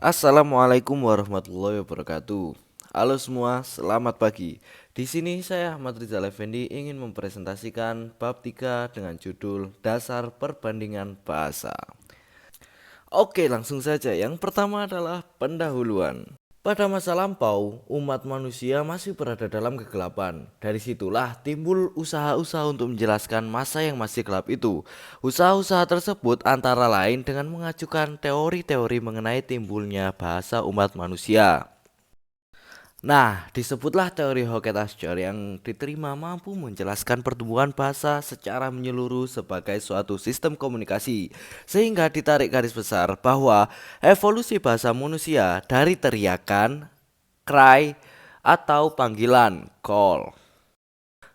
Assalamualaikum warahmatullahi wabarakatuh. Halo semua, selamat pagi. Di sini saya Ahmad Rizal Effendi ingin mempresentasikan bab 3 dengan judul Dasar Perbandingan Bahasa. Oke, langsung saja. Yang pertama adalah pendahuluan. Pada masa lampau, umat manusia masih berada dalam kegelapan. Dari situlah timbul usaha-usaha untuk menjelaskan masa yang masih gelap itu. Usaha-usaha tersebut antara lain dengan mengajukan teori-teori mengenai timbulnya bahasa umat manusia. Nah, disebutlah teori Hockey-Tasker yang diterima mampu menjelaskan pertumbuhan bahasa secara menyeluruh sebagai suatu sistem komunikasi, sehingga ditarik garis besar bahwa evolusi bahasa manusia dari teriakan, cry, atau panggilan, call.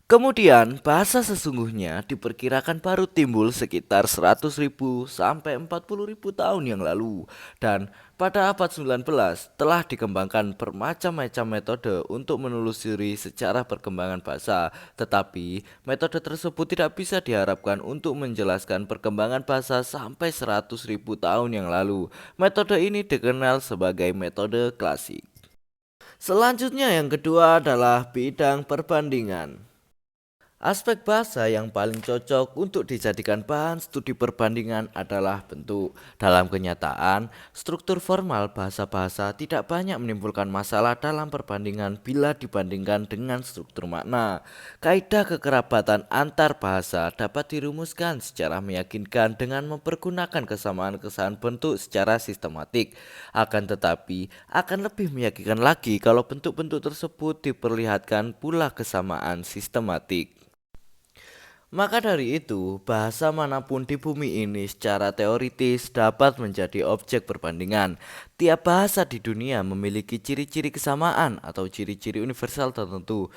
Kemudian, bahasa sesungguhnya diperkirakan baru timbul sekitar 100.000 sampai 40.000 tahun yang lalu. Dan pada abad 19 telah dikembangkan bermacam-macam metode untuk menelusuri sejarah perkembangan bahasa. Tetapi, metode tersebut tidak bisa diharapkan untuk menjelaskan perkembangan bahasa sampai 100.000 tahun yang lalu. Metode ini dikenal sebagai metode klasik. Selanjutnya yang kedua adalah bidang perbandingan. Aspek bahasa yang paling cocok untuk dijadikan bahan studi perbandingan adalah bentuk. Dalam kenyataan, struktur formal bahasa-bahasa tidak banyak menimbulkan masalah dalam perbandingan bila dibandingkan dengan struktur makna. Kaidah kekerabatan antar bahasa dapat dirumuskan secara meyakinkan dengan mempergunakan kesamaan-kesamaan bentuk secara sistematik. Akan tetapi, akan lebih meyakinkan lagi kalau bentuk-bentuk tersebut diperlihatkan pula kesamaan sistematik. Maka dari itu, bahasa manapun di bumi ini secara teoritis dapat menjadi objek perbandingan. Tiap bahasa di dunia memiliki ciri-ciri kesamaan atau ciri-ciri universal tertentu.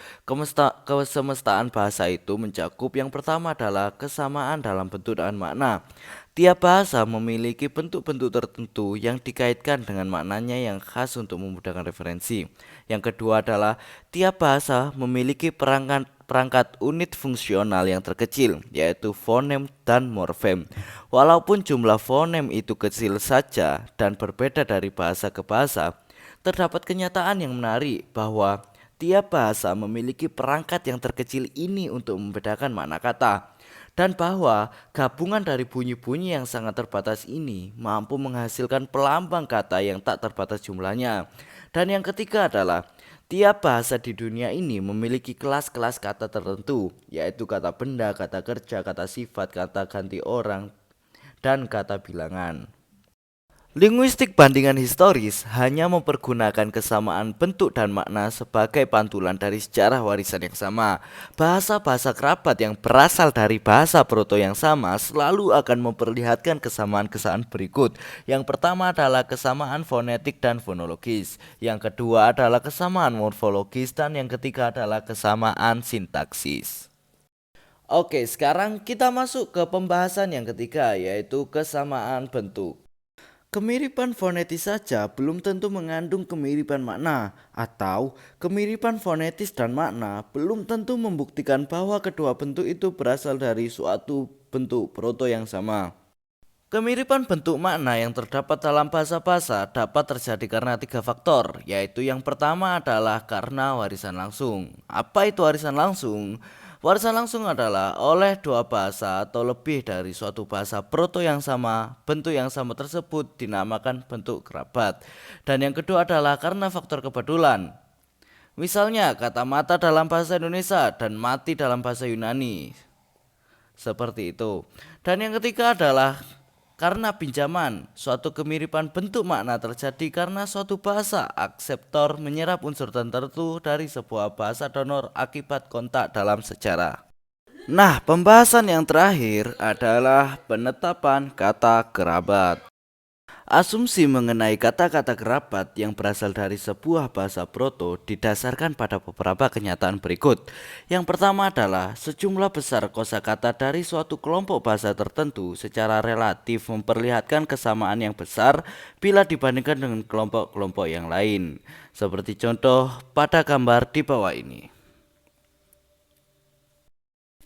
Kesemestaan bahasa itu mencakup yang pertama adalah kesamaan dalam bentuk dan makna. Tiap bahasa memiliki bentuk-bentuk tertentu yang dikaitkan dengan maknanya yang khas untuk memudahkan referensi. Yang kedua adalah tiap bahasa memiliki perangkat unit fungsional yang terkecil, yaitu fonem dan morfem. Walaupun jumlah fonem itu kecil saja dan berbeda dari bahasa ke bahasa, terdapat kenyataan yang menarik bahwa tiap bahasa memiliki perangkat yang terkecil ini untuk membedakan makna kata, dan bahwa gabungan dari bunyi-bunyi yang sangat terbatas ini mampu menghasilkan pelambang kata yang tak terbatas jumlahnya. Dan yang ketiga adalah tiap bahasa di dunia ini memiliki kelas-kelas kata tertentu, yaitu kata benda, kata kerja, kata sifat, kata ganti orang, dan kata bilangan. Linguistik bandingan historis hanya mempergunakan kesamaan bentuk dan makna sebagai pantulan dari sejarah warisan yang sama. Bahasa-bahasa kerabat yang berasal dari bahasa proto yang sama selalu akan memperlihatkan kesamaan-kesamaan berikut. Yang pertama adalah kesamaan fonetik dan fonologis. Yang kedua adalah kesamaan morfologis dan yang ketiga adalah kesamaan sintaksis. Oke, sekarang kita masuk ke pembahasan yang ketiga, yaitu kesamaan bentuk. Kemiripan fonetis saja belum tentu mengandung kemiripan makna, atau kemiripan fonetis dan makna belum tentu membuktikan bahwa kedua bentuk itu berasal dari suatu bentuk proto yang sama. Kemiripan bentuk makna yang terdapat dalam bahasa-bahasa dapat terjadi karena tiga faktor, yaitu yang pertama adalah karena warisan langsung. Apa itu warisan langsung? Warisan langsung adalah oleh dua bahasa atau lebih dari suatu bahasa proto yang sama, bentuk yang sama tersebut dinamakan bentuk kerabat. Dan yang kedua adalah karena faktor kebetulan. Misalnya kata mata dalam bahasa Indonesia dan mati dalam bahasa Yunani. Seperti itu. Dan yang ketiga adalah karena pinjaman. Suatu kemiripan bentuk makna terjadi karena suatu bahasa akseptor menyerap unsur tertentu dari sebuah bahasa donor akibat kontak dalam sejarah. Nah, pembahasan yang terakhir adalah penetapan kata kerabat. Asumsi mengenai kata-kata kerabat yang berasal dari sebuah bahasa proto didasarkan pada beberapa kenyataan berikut. Yang pertama adalah sejumlah besar kosakata dari suatu kelompok bahasa tertentu secara relatif memperlihatkan kesamaan yang besar bila dibandingkan dengan kelompok-kelompok yang lain. Seperti contoh pada gambar di bawah ini.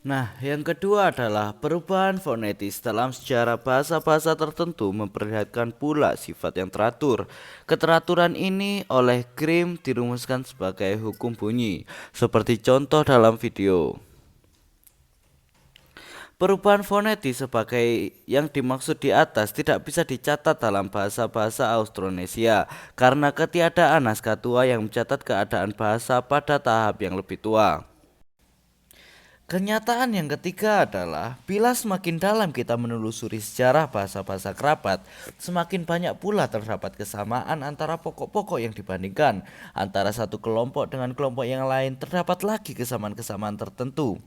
Nah, yang kedua adalah perubahan fonetis dalam sejarah bahasa-bahasa tertentu memperlihatkan pula sifat yang teratur. Keteraturan ini oleh Grimm dirumuskan sebagai hukum bunyi, seperti contoh dalam video. Perubahan fonetis sebagai yang dimaksud di atas tidak bisa dicatat dalam bahasa-bahasa Austronesia karena ketiadaan naskah tua yang mencatat keadaan bahasa pada tahap yang lebih tua. Kenyataan yang ketiga adalah bila semakin dalam kita menelusuri sejarah bahasa-bahasa kerabat, semakin banyak pula terdapat kesamaan antara pokok-pokok yang dibandingkan. Antara satu kelompok dengan kelompok yang lain terdapat lagi kesamaan-kesamaan tertentu.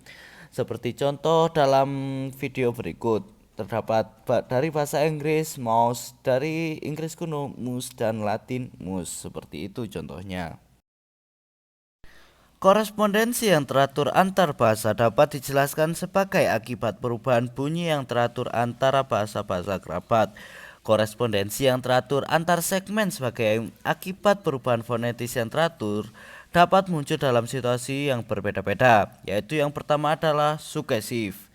Seperti contoh dalam video berikut, terdapat dari bahasa Inggris mouse, dari Inggris kuno mus, dan Latin mus. Seperti itu contohnya. Korespondensi yang teratur antar bahasa dapat dijelaskan sebagai akibat perubahan bunyi yang teratur antara bahasa-bahasa kerabat. Korespondensi yang teratur antar segmen sebagai akibat perubahan fonetis yang teratur dapat muncul dalam situasi yang berbeda-beda, yaitu yang pertama adalah sukesif.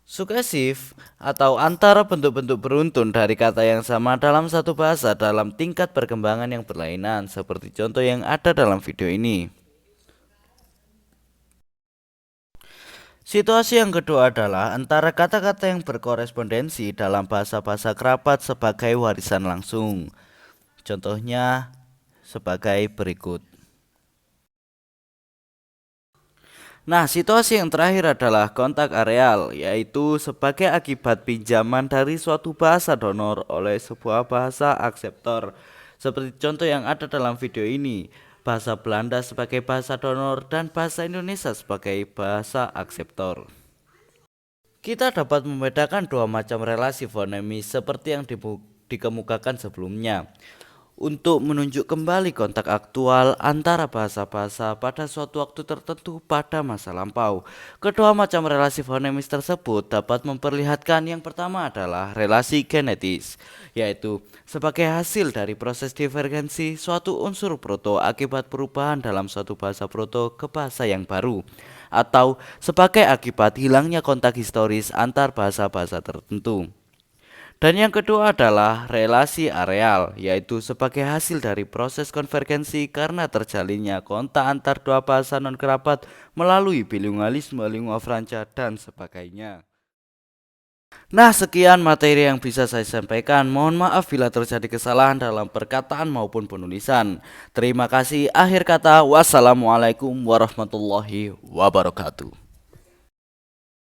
Sukesif atau antara bentuk-bentuk beruntun dari kata yang sama dalam satu bahasa dalam tingkat perkembangan yang berlainan, seperti contoh yang ada dalam video ini. Situasi yang kedua adalah antara kata-kata yang berkorespondensi dalam bahasa-bahasa kerabat sebagai warisan langsung. Contohnya sebagai berikut. Nah, situasi yang terakhir adalah kontak areal, yaitu sebagai akibat pinjaman dari suatu bahasa donor oleh sebuah bahasa akseptor. Seperti contoh yang ada dalam video ini. Bahasa Belanda sebagai bahasa donor dan bahasa Indonesia sebagai bahasa akseptor. Kita dapat membedakan dua macam relasi fonemis seperti yang dikemukakan sebelumnya. Untuk menunjuk kembali kontak aktual antara bahasa-bahasa pada suatu waktu tertentu pada masa lampau. Kedua macam relasi fonemis tersebut dapat memperlihatkan yang pertama adalah relasi genetis, yaitu sebagai hasil dari proses divergensi suatu unsur proto akibat perubahan dalam suatu bahasa proto ke bahasa yang baru, atau sebagai akibat hilangnya kontak historis antar bahasa-bahasa tertentu. Dan yang kedua adalah relasi areal, yaitu sebagai hasil dari proses konvergensi karena terjalinnya kontak antar dua bahasa non-kerabat melalui bilingualisme, lingua franca, dan sebagainya. Nah, sekian materi yang bisa saya sampaikan. Mohon maaf bila terjadi kesalahan dalam perkataan maupun penulisan. Terima kasih. Akhir kata, wassalamualaikum warahmatullahi wabarakatuh.